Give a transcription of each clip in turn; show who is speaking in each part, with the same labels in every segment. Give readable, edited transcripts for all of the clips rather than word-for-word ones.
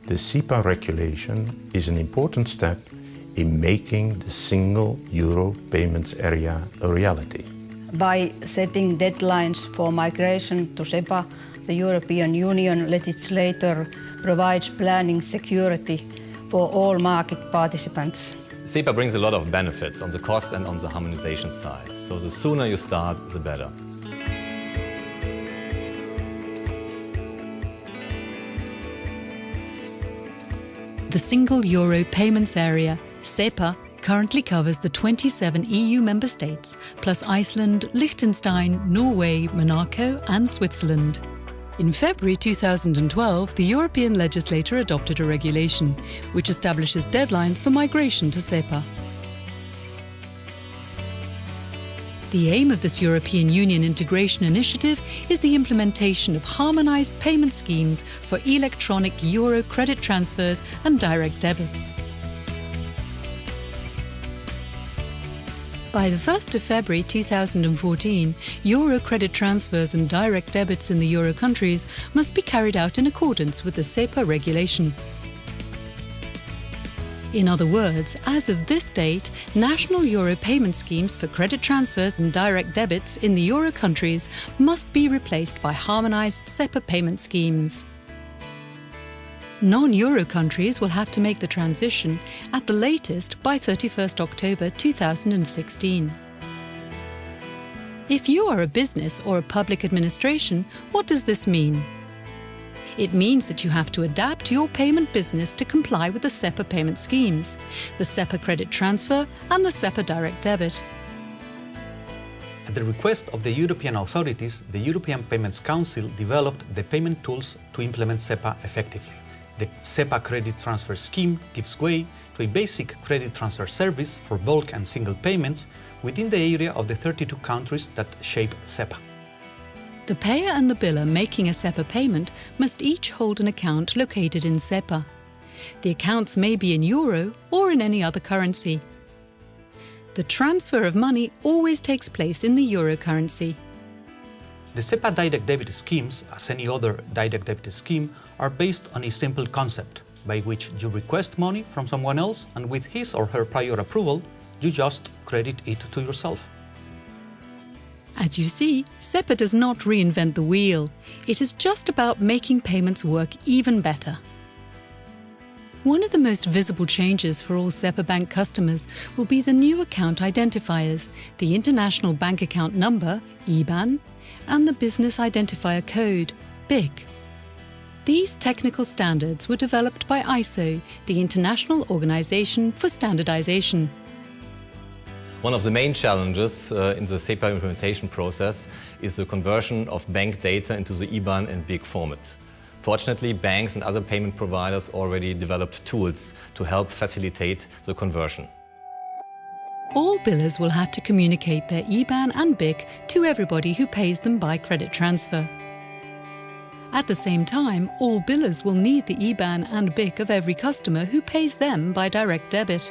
Speaker 1: The SEPA regulation is an important step in making the single euro payments area a reality.
Speaker 2: By setting deadlines for migration to SEPA, the European Union legislator provides planning security for all market participants.
Speaker 3: SEPA brings a lot of benefits on the cost and on the harmonization side. So the sooner you start, the better.
Speaker 4: The Single Euro Payments Area, SEPA, currently covers the 27 EU member states, plus Iceland, Liechtenstein, Norway, Monaco and Switzerland. In February 2012, the European legislator adopted a regulation which establishes deadlines for migration to SEPA. The aim of this European Union integration initiative is the implementation of harmonised payment schemes for electronic euro credit transfers and direct debits. By the 1st of February 2014, euro credit transfers and direct debits in the euro countries must be carried out in accordance with the SEPA regulation. In other words, as of this date, national euro payment schemes for credit transfers and direct debits in the euro countries must be replaced by harmonised SEPA payment schemes. Non-euro countries will have to make the transition at the latest by 31st October 2016. If you are a business or a public administration, what does this mean? It means that you have to adapt your payment business to comply with the SEPA payment schemes, the SEPA credit transfer and the SEPA direct debit.
Speaker 5: At the request of the European authorities, the European Payments Council developed the payment tools to implement SEPA effectively. The SEPA credit transfer scheme gives way to a basic credit transfer service for bulk and single payments within the area of the 32 countries that shape SEPA.
Speaker 4: The payer and the biller making a SEPA payment must each hold an account located in SEPA. The accounts may be in euro or in any other currency. The transfer of money always takes place in the euro currency.
Speaker 5: The SEPA direct debit schemes, as any other direct debit scheme, are based on a simple concept, by which you request money from someone else and with his or her prior approval, you just credit it to yourself.
Speaker 4: As you see, SEPA does not reinvent the wheel. It is just about making payments work even better. One of the most visible changes for all SEPA Bank customers will be the new account identifiers, the International Bank Account Number, IBAN, and the Business Identifier Code, BIC. These technical standards were developed by ISO, the International Organization for Standardization.
Speaker 3: One of the main challenges in the SEPA implementation process is the conversion of bank data into the IBAN and BIC format. Fortunately, banks and other payment providers already developed tools to help facilitate the conversion.
Speaker 4: All billers will have to communicate their IBAN and BIC to everybody who pays them by credit transfer. At the same time, all billers will need the IBAN and BIC of every customer who pays them by direct debit.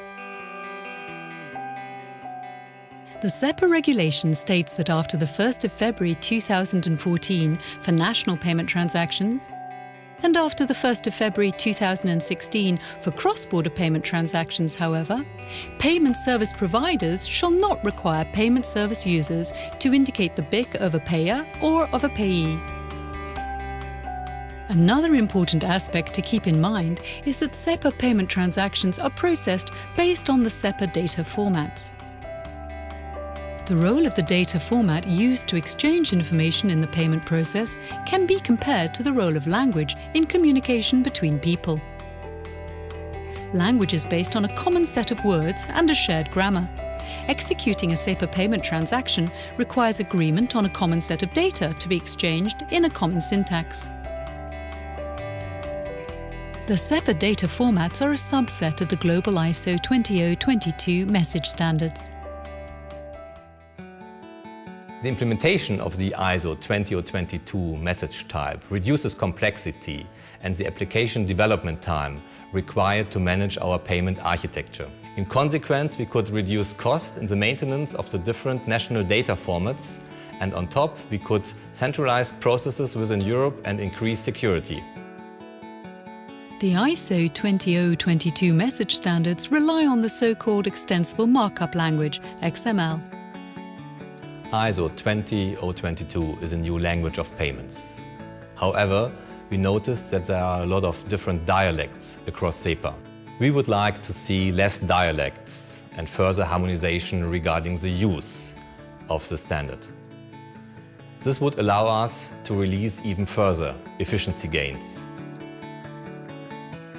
Speaker 4: The SEPA regulation states that after the 1st of February 2014 for national payment transactions, and after the 1st of February 2016 for cross-border payment transactions, however, payment service providers shall not require payment service users to indicate the BIC of a payer or of a payee. Another important aspect to keep in mind is that SEPA payment transactions are processed based on the SEPA data formats. The role of the data format used to exchange information in the payment process can be compared to the role of language in communication between people. Language is based on a common set of words and a shared grammar. Executing a SEPA payment transaction requires agreement on a common set of data to be exchanged in a common syntax. The SEPA data formats are a subset of the global ISO 20022 message standards.
Speaker 3: The implementation of the ISO 20022 message type reduces complexity and the application development time required to manage our payment architecture. In consequence, we could reduce cost in the maintenance of the different national data formats, and on top, we could centralize processes within Europe and increase security.
Speaker 4: The ISO 20022 message standards rely on the so-called Extensible Markup Language, XML.
Speaker 3: ISO 20022 is a new language of payments. However, we noticed that there are a lot of different dialects across SEPA. We would like to see less dialects and further harmonization regarding the use of the standard. This would allow us to release even further efficiency gains.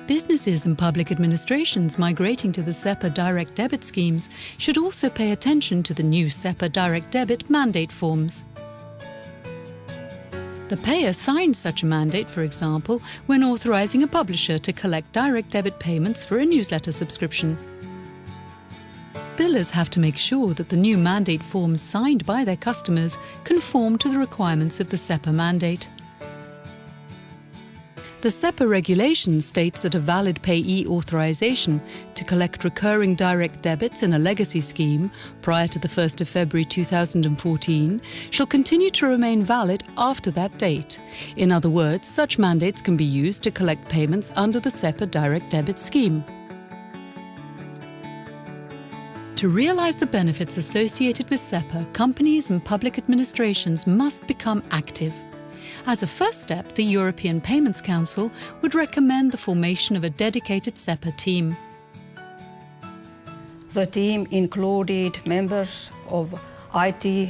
Speaker 4: Businesses and public administrations migrating to the SEPA direct debit schemes should also pay attention to the new SEPA direct debit mandate forms. The payer signs such a mandate, for example, when authorizing a publisher to collect direct debit payments for a newsletter subscription. Billers have to make sure that the new mandate forms signed by their customers conform to the requirements of the SEPA mandate. The SEPA regulation states that a valid payee authorization to collect recurring direct debits in a legacy scheme prior to the 1st of February 2014 shall continue to remain valid after that date. In other words, such mandates can be used to collect payments under the SEPA direct debit scheme. To realize the benefits associated with SEPA, companies and public administrations must become active. As a first step, the European Payments Council would recommend the formation of a dedicated SEPA team.
Speaker 2: The team included members of IT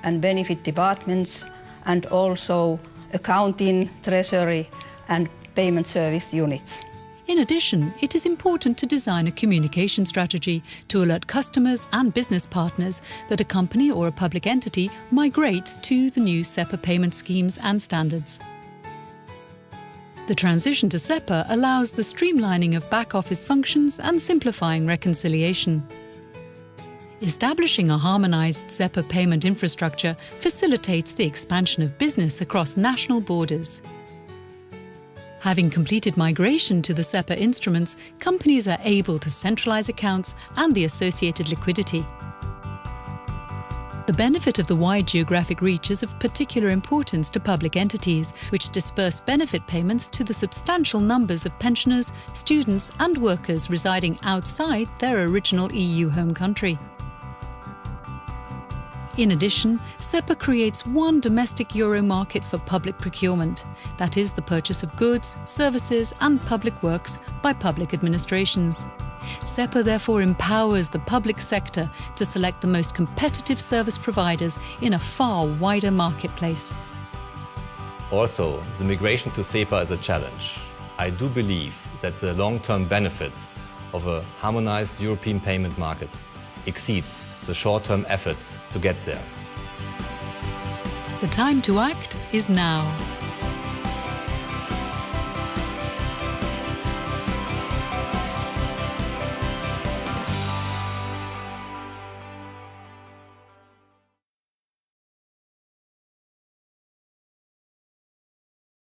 Speaker 2: and benefit departments and also accounting, treasury and payment service units.
Speaker 4: In addition, it is important to design a communication strategy to alert customers and business partners that a company or a public entity migrates to the new SEPA payment schemes and standards. The transition to SEPA allows the streamlining of back-office functions and simplifying reconciliation. Establishing a harmonized SEPA payment infrastructure facilitates the expansion of business across national borders. Having completed migration to the SEPA instruments, companies are able to centralize accounts and the associated liquidity. The benefit of the wide geographic reach is of particular importance to public entities, which disperse benefit payments to the substantial numbers of pensioners, students and workers residing outside their original EU home country. In addition, SEPA creates one domestic euro market for public procurement, that is, the purchase of goods, services and public works by public administrations. SEPA therefore empowers the public sector to select the most competitive service providers in a far wider marketplace.
Speaker 3: Also, the migration to SEPA is a challenge. I do believe that the long-term benefits of a harmonized European payment market exceeds the short-term efforts to get there.
Speaker 4: The time to act is now.